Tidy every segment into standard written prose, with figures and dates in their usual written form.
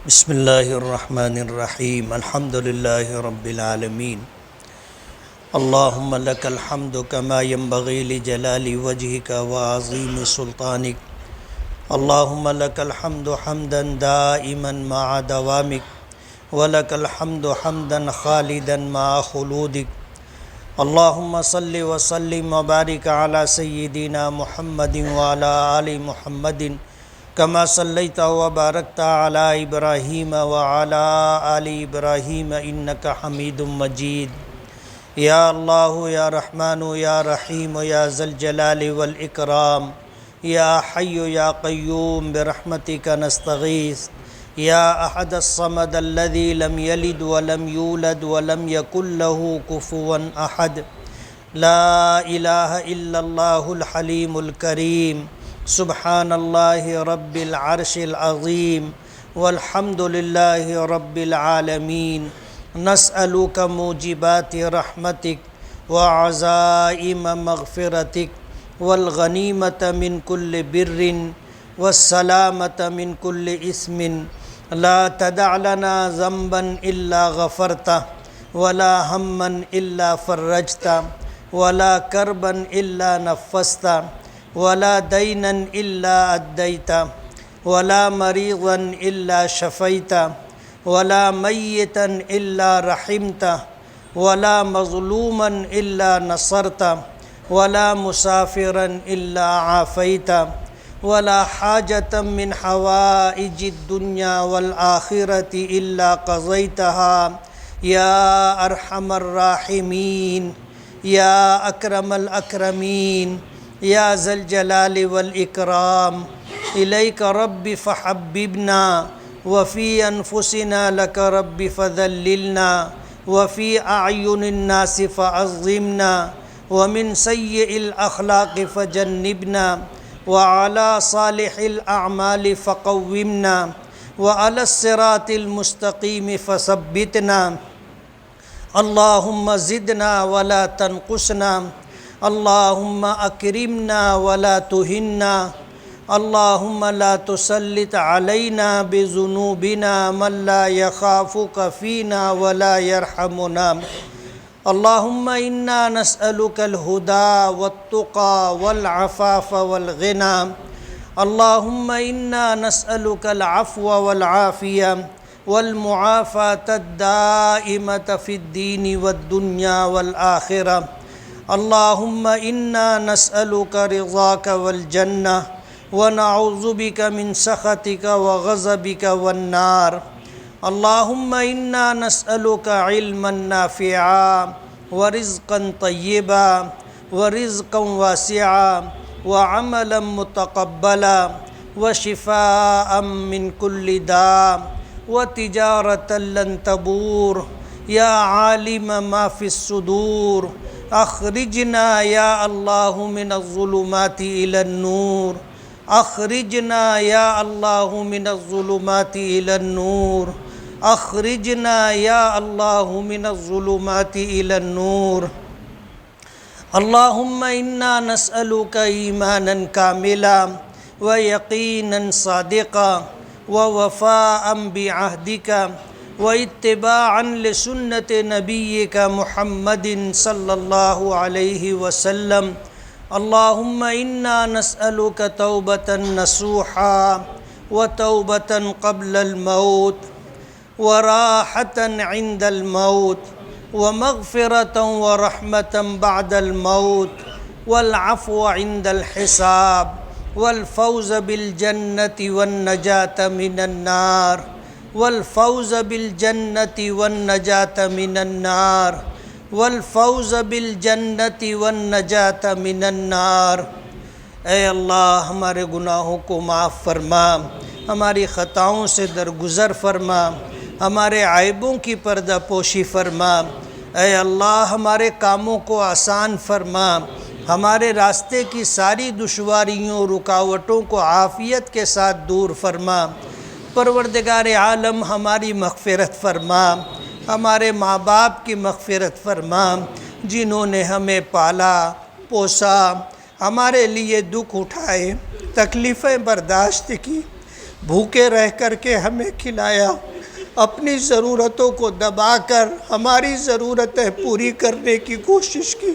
بسم اللہ الرحمن الرحیم الحمد للہ رب العالمین اللہم لک الحمد کما ينبغی لجلال وجہک وعظیم سلطانک اللہم لک الحمد حمدا دائما مع دوامک ولک الحمد حمدا خالدا مع خلودک اللہم صل وسلم وبارک علی سیدنا محمد وعلی آل محمد کما صلیت وبارکت علی ابراہیم وعلی آل ابراہیم انک حمید مجید یا اللہ یا رحمن یا رحیم یا ذا الجلال والاکرام یا حی یا قیوم برحمتک نستغیث یا احد الصمد الذی لم یلد ولم یولد ولم یکن له کفوا احد لا الہ الا اللہ الحلیم الکریم سبحان اللہ رب العرش العظیم والحمد للہ رب العالمین نسألک موجبات رحمتک وعزائم مغفرتک والغنیمت من کل بر والسلامت من کل اسم لا تدع لنا ذنبا الا غفرتہ ولا ہما الا فرجتہ ولا کربا الا نفستہ ولا دینا الا ادیتا ولا مریضا الا شفیتا ولا میتا الا رحمتا ولا مظلوما الا نصرتا ولا مسافرا الا عافیتا ولا حاجة من حوائج الدنيا والآخرة إلا قضيتها يا أرحم الراحمين يا أكرم الأكرمين یا ذا الجلال والإکرام الیک رب فحببنا وفی انفسنا لک رب فذللنا وفی اعین الناس فعظمنا ومن سیئ الاخلاق فجنبنا وعلى صالح الاعمال فقومنا وعلى الصراط المستقیم فثبتنا اللہم زدنا ولا تنقصنا اللہم اکرمنا ولا تہنا اللہم لا تسلط علینا بذنوبنا من لا یخافک فینا ولا یرحمنا اللہم انا نسألک الہدى والتقى والعفاف والغنى اللہم انا نسألک العفو والعافیہ والمعافاة الدائمة في الدین والدنیا والآخرہ اللہم انا نسألک رضاک والجنہ ونعوذ بک من سخطک وغضبک والنار اللہم انا نسألک علما نافعا ورزقا طیبا ورزقا واسعا وعملا متقبلا وشفاء من كل داء وتجارة لن تبور یا عالم ما فی الصدور اخرجنا یا اللہ من الظلمات الى النور اخرجنا یا اللہ من الظلمات الى النور اخرجنا یا اللہ من الظلمات الى النور اللہم انا نسألک ایمانا کاملا ویقینا صادقا ووفاء بعہدک واتباعا لسنت نبیک محمد صلی اللہ علیہ وسلم اللہم انا نسألک توبة نصوحا وتوبة قبل الموت وراحة عند الموت ومغفرة ورحمة بعد الموت والعفو عند الحساب والفوز بالجنة والنجاة من النار والفوز بالجنة والنجاة من النار والفوز بالجنة والنجاة من النار اے اللہ ہمارے گناہوں کو معاف فرما، ہماری خطاؤں سے درگزر فرما، ہمارے عیبوں کی پردہ پوشی فرما، اے اللہ ہمارے کاموں کو آسان فرما، ہمارے راستے کی ساری دشواریوں رکاوٹوں کو عافیت کے ساتھ دور فرما۔ پروردگار عالم ہماری مغفرت فرما، ہمارے ماں باپ کی مغفرت فرما جنہوں نے ہمیں پالا پوسا، ہمارے لیے دکھ اٹھائے، تکلیفیں برداشت کی، بھوکے رہ کر کے ہمیں کھلایا، اپنی ضرورتوں کو دبا کر ہماری ضرورتیں پوری کرنے کی کوشش کی،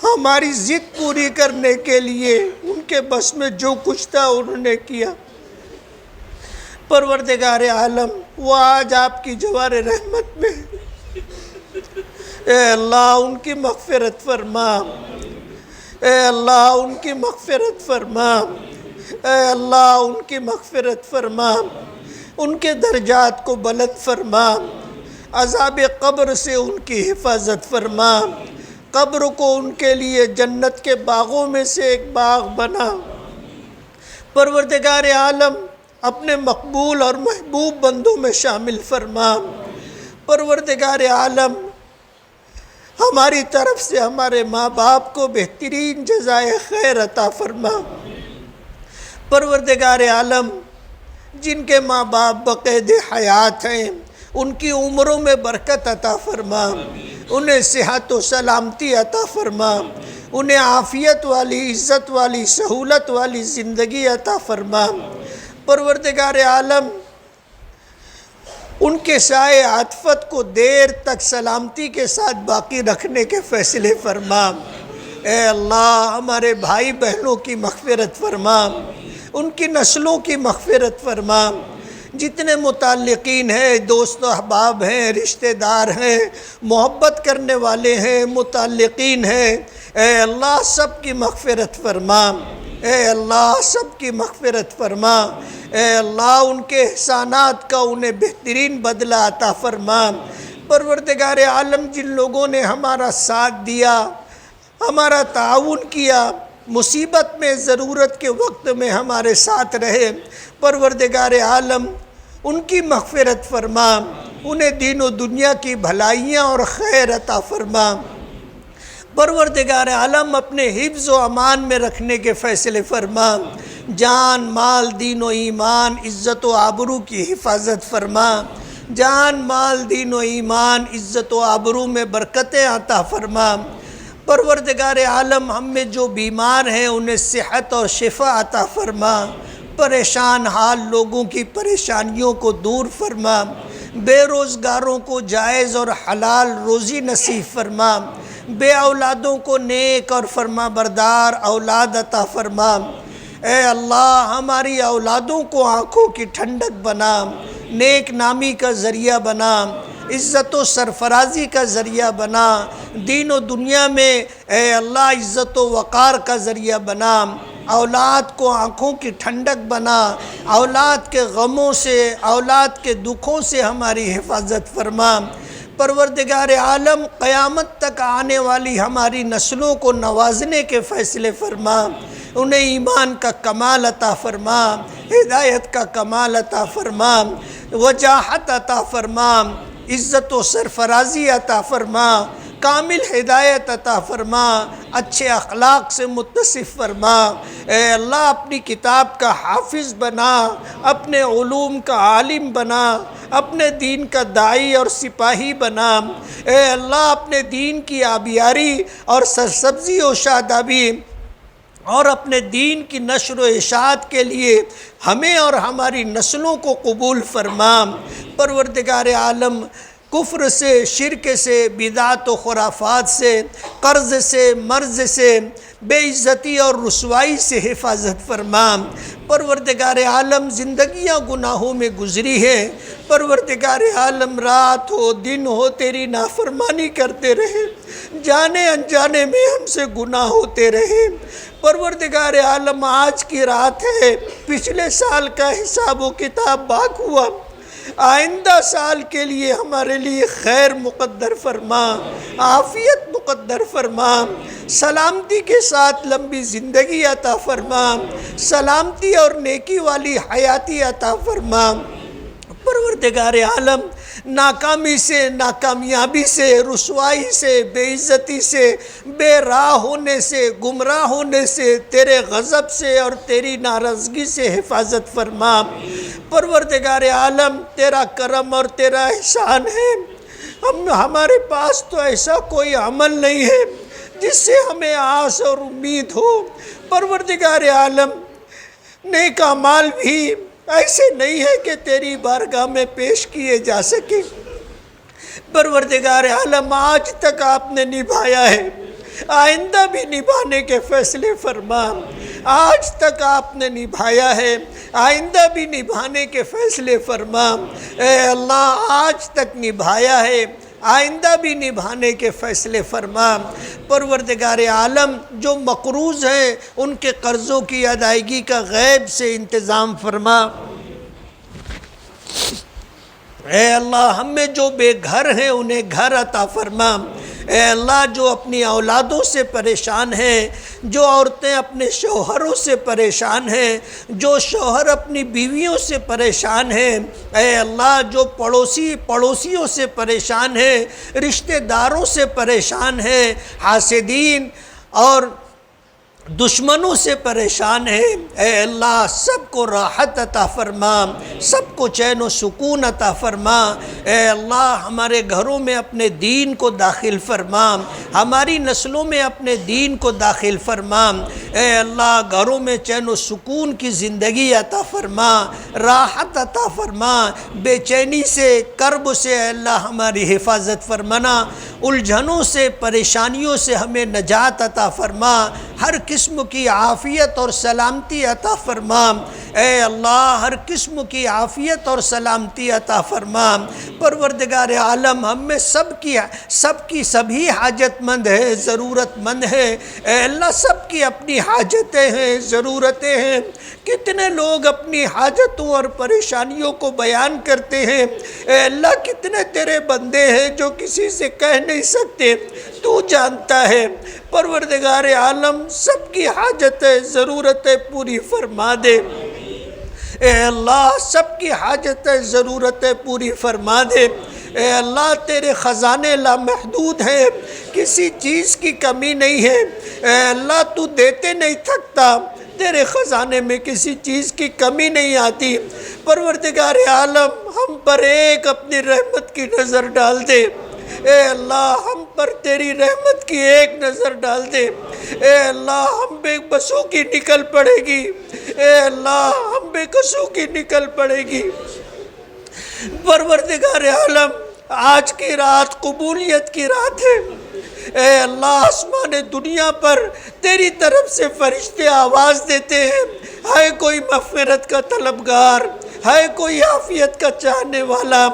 ہماری ضد پوری کرنے کے لیے ان کے بس میں جو کچھ تھا انہوں نے کیا۔ پروردگار عالم وہ آج آپ کی جوار رحمت میں، اے اللہ ان کی مغفرت فرما، اے اللہ ان کی مغفرت فرما، اے اللہ ان کی مغفرت فرما، ان کے درجات کو بلند فرما، عذاب قبر سے ان کی حفاظت فرما، قبر کو ان کے لیے جنت کے باغوں میں سے ایک باغ بنا۔ پروردگار عالم اپنے مقبول اور محبوب بندوں میں شامل فرما۔ پروردگار عالم ہماری طرف سے ہمارے ماں باپ کو بہترین جزائے خیر عطا فرما۔ پروردگار عالم جن کے ماں باپ بقید حیات ہیں ان کی عمروں میں برکت عطا فرما، انہیں صحت و سلامتی عطا فرما، انہیں عافیت والی، عزت والی، سہولت والی زندگی عطا فرما۔ پروردگار عالم ان کے سائے عاطفت کو دیر تک سلامتی کے ساتھ باقی رکھنے کے فیصلے فرما۔ اے اللہ ہمارے بھائی بہنوں کی مغفرت فرما، ان کی نسلوں کی مغفرت فرما، جتنے متعلقین ہیں، دوست و احباب ہیں، رشتہ دار ہیں، محبت کرنے والے ہیں، متعلقین ہیں، اے اللہ سب کی مغفرت فرما، اے اللہ سب کی مغفرت فرما، اے اللہ ان کے احسانات کا انہیں بہترین بدلہ عطا فرما۔ پروردگار عالم جن لوگوں نے ہمارا ساتھ دیا، ہمارا تعاون کیا، مصیبت میں ضرورت کے وقت میں ہمارے ساتھ رہے، پروردگار عالم ان کی مغفرت فرما، انہیں دین و دنیا کی بھلائیاں اور خیر عطا فرما۔ پروردگار عالم اپنے حفظ و امان میں رکھنے کے فیصلے فرما، جان مال دین و ایمان عزت و آبرو کی حفاظت فرما، جان مال دین و ایمان عزت و آبرو میں برکتیں عطا فرما۔ پروردگار عالم ہم میں جو بیمار ہیں انہیں صحت اور شفا عطا فرما، پریشان حال لوگوں کی پریشانیوں کو دور فرما، بے روزگاروں کو جائز اور حلال روزی نصیب فرما، بے اولادوں کو نیک اور فرما بردار اولاد عطا فرما۔ اے اللہ ہماری اولادوں کو آنکھوں کی ٹھنڈک بنا، نیک نامی کا ذریعہ بنا، عزت و سرفرازی کا ذریعہ بنا، دین و دنیا میں اے اللہ عزت و وقار کا ذریعہ بنا، اولاد کو آنکھوں کی ٹھنڈک بنا، اولاد کے غموں سے، اولاد کے دکھوں سے ہماری حفاظت فرما۔ پروردگار عالم قیامت تک آنے والی ہماری نسلوں کو نوازنے کے فیصلے فرما، انہیں ایمان کا کمال عطا فرما، ہدایت کا کمال عطا فرما، وجاہت عطا فرما، عزت و سرفرازی عطا فرما، کامل ہدایت عطا فرما، اچھے اخلاق سے متصف فرما۔ اے اللہ اپنی کتاب کا حافظ بنا، اپنے علوم کا عالم بنا، اپنے دین کا داعی اور سپاہی بنا۔ اے اللہ اپنے دین کی آبیاری اور سرسبزی و شادابی اور اپنے دین کی نشر و اشاعت کے لیے ہمیں اور ہماری نسلوں کو قبول فرما۔ پروردگار عالم کفر سے، شرک سے، بدعت و خرافات سے، قرض سے، مرض سے، بے عزتی اور رسوائی سے حفاظت فرما۔ پروردگار عالم زندگیاں گناہوں میں گزری ہے، پروردگار عالم رات ہو دن ہو تیری نافرمانی کرتے رہے، جانے انجانے میں ہم سے گناہ ہوتے رہے۔ پروردگار عالم آج کی رات ہے، پچھلے سال کا حساب و کتاب باق ہوا، آئندہ سال کے لیے ہمارے لیے خیر مقدر فرما، عافیت مقدر فرما، سلامتی کے ساتھ لمبی زندگی عطا فرما، سلامتی اور نیکی والی حیاتی عطا فرما۔ پروردگار عالم ناکامی سے، ناکامیابی سے، رسوائی سے، بے عزتی سے، بے راہ ہونے سے، گمراہ ہونے سے، تیرے غضب سے اور تیری ناراضگی سے حفاظت فرما۔ پروردگار عالم تیرا کرم اور تیرا احسان ہے، ہمارے پاس تو ایسا کوئی عمل نہیں ہے جس سے ہمیں آس اور امید ہو۔ پروردگار عالم، نیک اعمال بھی ایسے نہیں ہے کہ تیری بارگاہ میں پیش کیے جا سکیں۔ پروردگار عالم، آج تک آپ نے نبھایا ہے، آئندہ بھی نبھانے کے فیصلے فرما۔ آج تک آپ نے نبھایا ہے، آئندہ بھی نبھانے کے فیصلے فرما۔ اے اللہ، آج تک نبھایا ہے، آئندہ بھی نبھانے کے فیصلے فرما۔ پروردگار عالم، جو مقروض ہیں ان کے قرضوں کی ادائیگی کا غیب سے انتظام فرما۔ اے اللہ، ہم میں جو بے گھر ہیں انہیں گھر عطا فرما۔ اے اللہ، جو اپنی اولادوں سے پریشان ہیں، جو عورتیں اپنے شوہروں سے پریشان ہیں، جو شوہر اپنی بیویوں سے پریشان ہیں، اے اللہ، جو پڑوسیوں سے پریشان ہیں، رشتہ داروں سے پریشان ہیں، حاسدین اور دشمنوں سے پریشان ہیں، اے اللہ، سب کو راحت عطا فرما، سب کو چین و سکون عطا فرما۔ اے اللہ، ہمارے گھروں میں اپنے دین کو داخل فرما، ہماری نسلوں میں اپنے دین کو داخل فرما۔ اے اللہ، گھروں میں چین و سکون کی زندگی عطا فرما، راحت عطا فرما، بے چینی سے، کرب سے اے اللہ ہماری حفاظت فرمانا، الجھنوں سے، پریشانیوں سے ہمیں نجات عطا فرما، ہر قسم کی عافیت اور سلامتی عطا فرما۔ اے اللہ، ہر قسم کی عافیت اور سلامتی عطا فرما۔ پروردگار عالم، ہم میں سبھی حاجت مند ہے، ضرورت مند ہے۔ اے اللہ، سب کی اپنی حاجتیں ہیں، ضرورتیں ہیں۔ کتنے لوگ اپنی حاجتوں اور پریشانیوں کو بیان کرتے ہیں۔ اے اللہ، کتنے تیرے بندے ہیں جو کسی سے کہہ نہیں سکتے، تو جانتا ہے۔ پروردگار عالم، سب کی حاجتیں، ضرورتیں پوری فرما دے۔ اے اللہ، سب کی حاجتیں، ضرورتیں پوری فرما دے۔ اے اللہ، تیرے خزانے لامحدود ہیں، کسی چیز کی کمی نہیں ہے۔ اے اللہ، تو دیتے نہیں تھکتا، تیرے خزانے میں کسی چیز کی کمی نہیں آتی۔ پروردگار عالم، ہم پر ایک اپنی رحمت کی نظر ڈال دے۔ اے اللہ، ہم پر تیری رحمت کی ایک نظر ڈال دے۔ اے اللہ، ہم بے بسوں کی نکل پڑے گی۔ اے اللہ، ہم بے قصوں کی نکل پڑے گی۔ پروردگار عالم، آج کی رات قبولیت کی رات ہے۔ اے اللہ، آسمان دنیا پر تیری طرف سے فرشتے آواز دیتے ہیں، ہے کوئی مغفرت کا طلبگار، ہے کوئی عافیت کا چاہنے والا،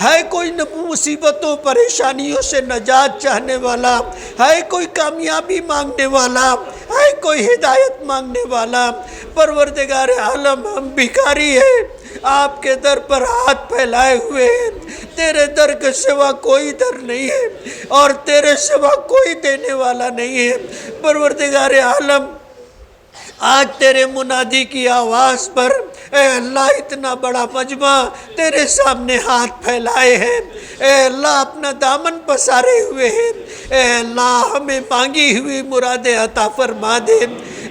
ہے کوئی مصیبتوں پریشانیوں سے نجات چاہنے والا، ہے کوئی کامیابی مانگنے والا، ہے کوئی ہدایت مانگنے والا۔ پروردگار عالم، ہم بھکاری ہیں، آپ کے در پر ہاتھ پھیلائے ہوئے ہیں۔ تیرے در کے سوا کوئی در نہیں ہے، اور تیرے سوا کوئی دینے والا نہیں ہے۔ پروردگار عالم، آج تیرے منادی کی آواز پر اے اللہ اتنا بڑا مجمع تیرے سامنے ہاتھ پھیلائے ہیں۔ اے اللہ، اپنا دامن پسارے ہوئے ہیں۔ اے اللہ، ہمیں مانگی ہوئی مرادیں عطا فرما دے۔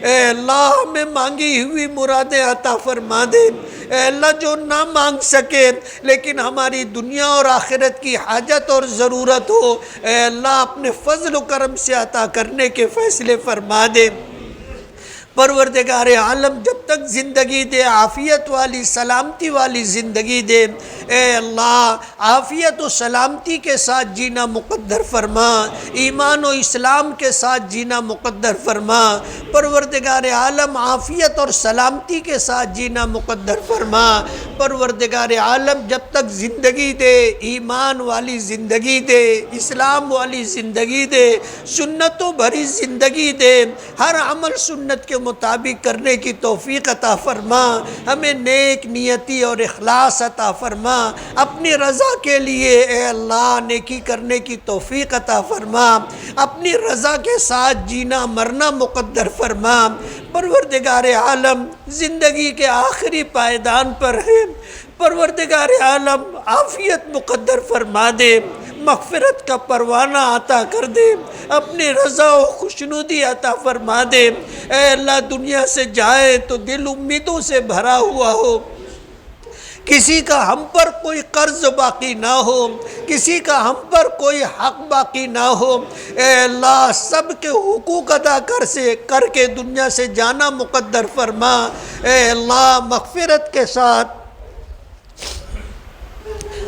اے اللہ، ہمیں مانگی ہوئی مرادیں عطا فرما دے۔ اے اللہ، جو نہ مانگ سکے لیکن ہماری دنیا اور آخرت کی حاجت اور ضرورت ہو، اے اللہ اپنے فضل و کرم سے عطا کرنے کے فیصلے فرما دے۔ پروردگار عالم، جب تک زندگی دے، عافیت والی، سلامتی والی زندگی دے۔ اے اللہ، عافیت و سلامتی کے ساتھ جینا مقدر فرما، ایمان و اسلام کے ساتھ جینا مقدر فرما۔ پروردگار عالم، عافیت اور سلامتی کے ساتھ جینا مقدر فرما۔ پروردگار عالم، جب تک زندگی دے، ایمان والی زندگی دے، اسلام والی زندگی دے، سنتوں بھری زندگی دے، ہر عمل سنت کے مطابق کرنے کی توفیق عطا فرما۔ ہمیں نیک نیتی اور اخلاص عطا فرما، اپنی رضا کے لیے اے اللہ نیکی کرنے کی توفیق عطا فرما، اپنی رضا کے ساتھ جینا مرنا مقدر فرما۔ پروردگار عالم، زندگی کے آخری پائیدان پر ہے، پروردگار عالم عافیت مقدر فرما دے، مغفرت کا پروانہ عطا کر دے، اپنی رضا و خوشنودی عطا فرما دے۔ اے اللہ، دنیا سے جائے تو دل امیدوں سے بھرا ہوا ہو، کسی کا ہم پر کوئی قرض باقی نہ ہو، کسی کا ہم پر کوئی حق باقی نہ ہو۔ اے اللہ سب کے حقوق ادا کر کے دنیا سے جانا مقدر فرما۔ اے اللہ مغفرت کے ساتھ،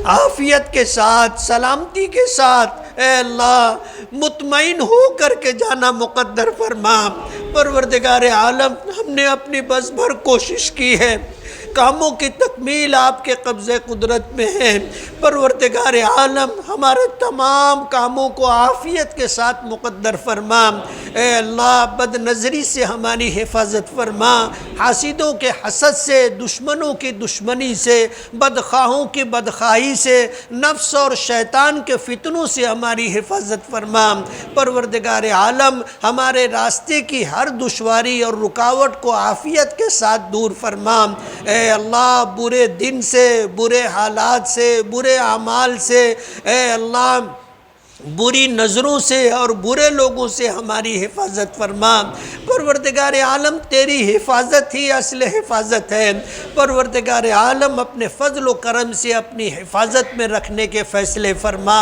عافیت کے ساتھ، سلامتی کے ساتھ اے اللہ مطمئن ہو کر کے جانا مقدر فرما۔ پروردگار عالم ہم نے اپنی بس بھر کوشش کی ہے، کاموں کی تکمیل آپ کے قبضے قدرت میں ہے۔ پروردگار عالم ہمارے تمام کاموں کو عافیت کے ساتھ مقدر فرما۔ اے اللہ بد نظری سے ہماری حفاظت فرما، حاسدوں کے حسد سے، دشمنوں کی دشمنی سے، بدخواہوں کی بدخواہی سے، نفس اور شیطان کے فتنوں سے ہماری حفاظت فرما۔ پروردگار عالم ہمارے راستے کی ہر دشواری اور رکاوٹ کو عافیت کے ساتھ دور فرما۔ اے اللہ برے دن سے، برے حالات سے، برے اعمال سے، اے اللہ بری نظروں سے اور برے لوگوں سے ہماری حفاظت فرما۔ پروردگار عالم تیری حفاظت ہی اصل حفاظت ہے۔ پروردگار عالم اپنے فضل و کرم سے اپنی حفاظت میں رکھنے کے فیصلے فرما۔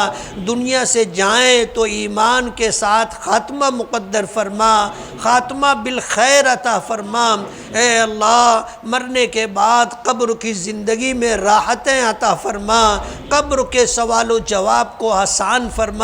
دنیا سے جائیں تو ایمان کے ساتھ خاتمہ مقدر فرما، خاتمہ بالخیر عطا فرما۔ اے اللہ مرنے کے بعد قبر کی زندگی میں راحتیں عطا فرما، قبر کے سوال و جواب کو آسان فرما،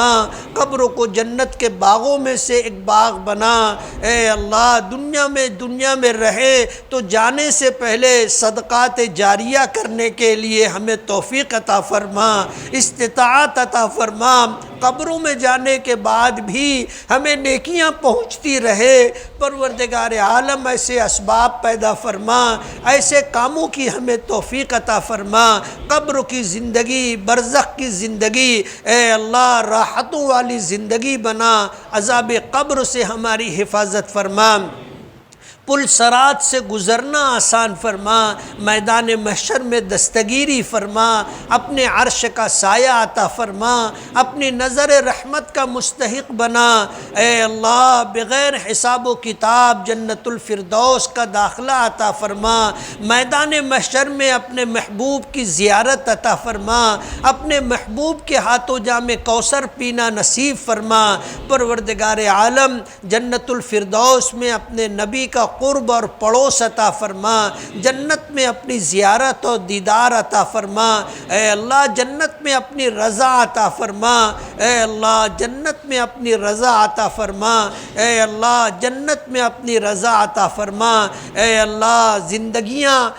قبر کو جنت کے باغوں میں سے ایک باغ بنا۔ اے اللہ دنیا میں رہے تو جانے سے پہلے صدقات جاریہ کرنے کے لیے ہمیں توفیق عطا فرما، استطاعت عطا فرما۔ قبروں میں جانے کے بعد بھی ہمیں نیکیاں پہنچتی رہے۔ پروردگار عالم ایسے اسباب پیدا فرما، ایسے کاموں کی ہمیں توفیق عطا فرما۔ قبر کی زندگی، برزخ کی زندگی اے اللہ راحتوں والی زندگی بنا، عذاب قبر سے ہماری حفاظت فرما، پل صراط سے گزرنا آسان فرما، میدان محشر میں دستگیری فرما، اپنے عرش کا سایہ عطا فرما، اپنی نظر رحمت کا مستحق بنا۔ اے اللہ بغیر حساب و کتاب جنت الفردوس کا داخلہ عطا فرما، میدان محشر میں اپنے محبوب کی زیارت عطا فرما، اپنے محبوب کے ہاتھوں جام کوثر پینا نصیب فرما۔ پروردگار عالم جنت الفردوس میں اپنے نبی کا قرب اور پڑوس عطا فرما، جنت میں اپنی زیارت اور دیدار عطا فرما۔ اے اللہ جنت میں اپنی رضا عطا فرما، اے اللہ جنت میں اپنی رضا عطا فرما، اے اللہ جنت میں اپنی رضا عطا فرما۔ اے اللہ زندگیاں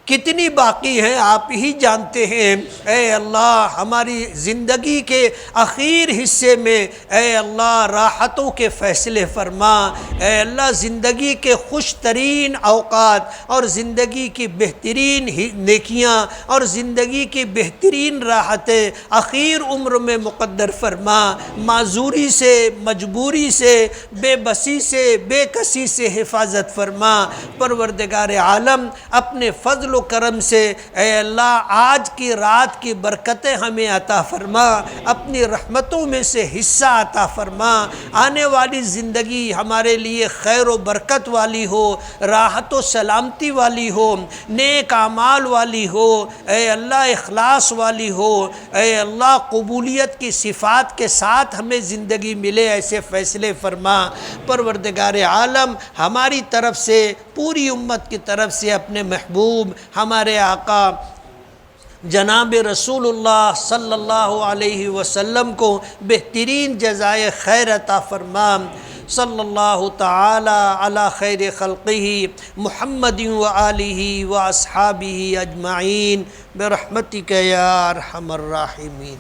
کتنی باقی ہیں آپ ہی جانتے ہیں۔ اے اللہ ہماری زندگی کے اخیر حصے میں اے اللہ راحتوں کے فیصلے فرما۔ اے اللہ زندگی کے خوش ترین اوقات اور زندگی کی بہترین نیکیاں اور زندگی کی بہترین راحتیں اخیر عمر میں مقدر فرما۔ معذوری سے، مجبوری سے، بے بسی سے، بے کسی سے حفاظت فرما۔ پروردگار عالم اپنے فضل و کرم سے اے اللہ آج کی رات کی برکتیں ہمیں عطا فرما، اپنی رحمتوں میں سے حصہ عطا فرما۔ آنے والی زندگی ہمارے لیے خیر و برکت والی ہو، راحت و سلامتی والی ہو، نیک اعمال والی ہو، اے اللہ اخلاص والی ہو، اے اللہ قبولیت کی صفات کے ساتھ ہمیں زندگی ملے، ایسے فیصلے فرما۔ پروردگار عالم ہماری طرف سے، پوری امت کی طرف سے اپنے محبوب ہمارے آقا جناب رسول اللہ صلی اللہ علیہ وسلم کو بہترین جزائے خیر عطا فرما۔ صلی اللہ تعالی علی خیر خلقہ محمد و آلہ و اصحابہ اجمعین برحمتک یا ارحم الراحمین۔